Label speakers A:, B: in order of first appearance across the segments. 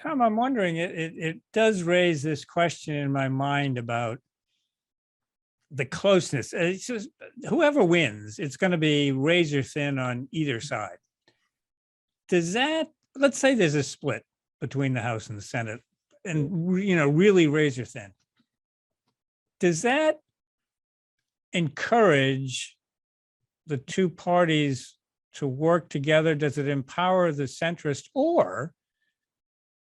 A: Tom, I'm wondering, it does raise this question in my mind about the closeness. It's just, whoever wins, it's going to be razor thin on either side. Does that, let's say there's a split between the House and the Senate and, really razor thin. Does that encourage the two parties to work together? Does it empower the centrist, or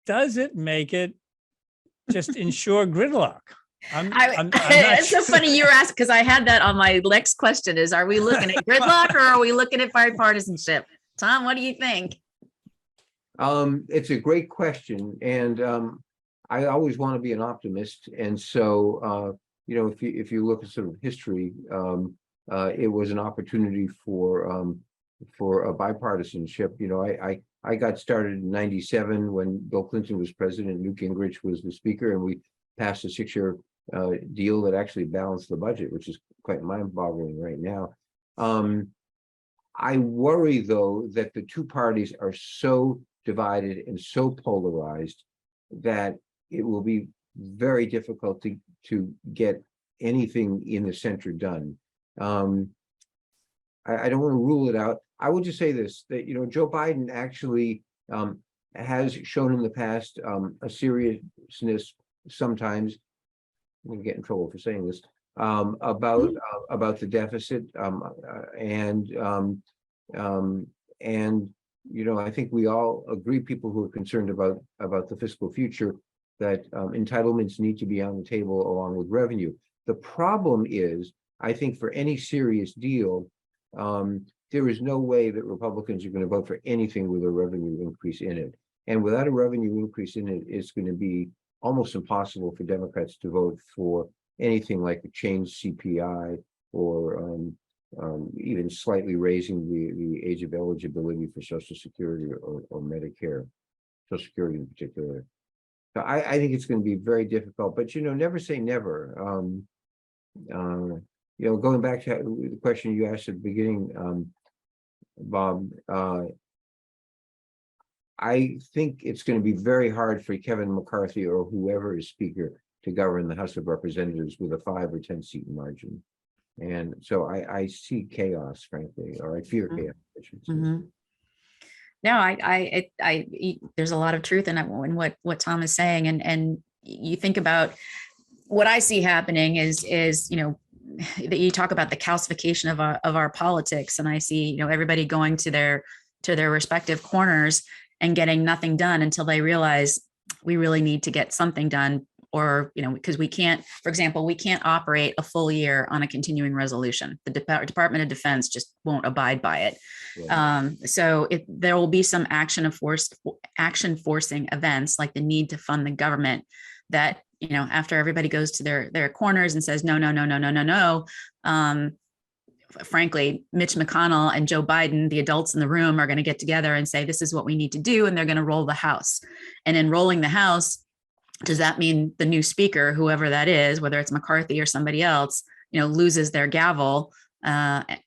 A: does it make it just ensure gridlock? I'm not
B: It's
A: sure.
B: so funny you were asking, because I had that on my next question is, are we looking at gridlock or are we looking at bipartisanship? Tom, what do you think?
C: It's a great question, and I always want to be an optimist. And so, if you look at sort of history, it was an opportunity for a bipartisanship. I got started in '97 when Bill Clinton was president. Newt Gingrich was the speaker, and we passed a 6-year deal that actually balanced the budget, which is quite mind-boggling right now. I worry, though, that the two parties are so divided and so polarized that it will be very difficult to get anything in the center done. I don't want to rule it out. I will just say this, that Joe Biden actually has shown in the past a seriousness sometimes. I'm going to get in trouble for saying this about the deficit, I think we all agree, people who are concerned about the fiscal future, that entitlements need to be on the table along with revenue. The problem is, I think for any serious deal, there is no way that Republicans are going to vote for anything with a revenue increase in it. And without a revenue increase in it, it's going to be almost impossible for Democrats to vote for anything like a changed CPI or even slightly raising the age of eligibility for Social Security or Medicare, Social Security in particular. So I think it's going to be very difficult, but never say never. Going back to the question you asked at the beginning, Bob, I think it's going to be very hard for Kevin McCarthy or whoever is speaker to govern the House of Representatives with a 5 or 10 seat margin. And so I see chaos, frankly, or I fear chaos, I should say.
B: No, I there's a lot of truth in what Tom is saying. And you think about what I see happening is, that you talk about the calcification of our politics. And I see, everybody going to their respective corners and getting nothing done until they realize we really need to get something done. Or, because we can't, for example, we can't operate a full year on a continuing resolution. The Department of Defense just won't abide by it. Yeah. So there will be some action forcing events, like the need to fund the government, that, after everybody goes to their corners and says, no. Frankly, Mitch McConnell and Joe Biden, the adults in the room, are going to get together and say, this is what we need to do. And they're going to roll the House. And in rolling the House, does that mean the new speaker, whoever that is, whether it's McCarthy or somebody else, loses their gavel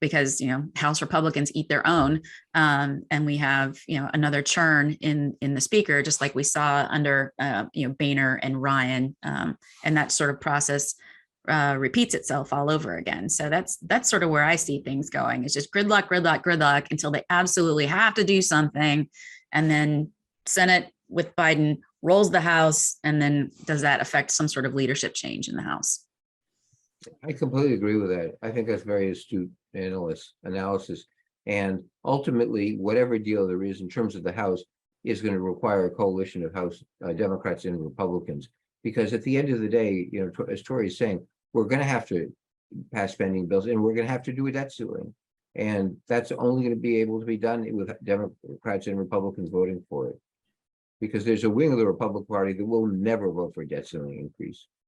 B: because, House Republicans eat their own. And we have, another churn in the speaker, just like we saw under, Boehner and Ryan. And that sort of process repeats itself all over again. So that's sort of where I see things going. It's just gridlock until they absolutely have to do something. And then Senate with Biden rolls the House, and then does that affect some sort of leadership change in the House?
C: I completely agree with that. I think that's very astute analysis. And ultimately, whatever deal there is in terms of the House is going to require a coalition of House Democrats and Republicans. Because at the end of the day, as Tori is saying, we're going to have to pass spending bills, and we're going to have to do a debt ceiling. And that's only going to be able to be done with Democrats and Republicans voting for it. Because there's a wing of the Republican Party that will never vote for a debt ceiling increase.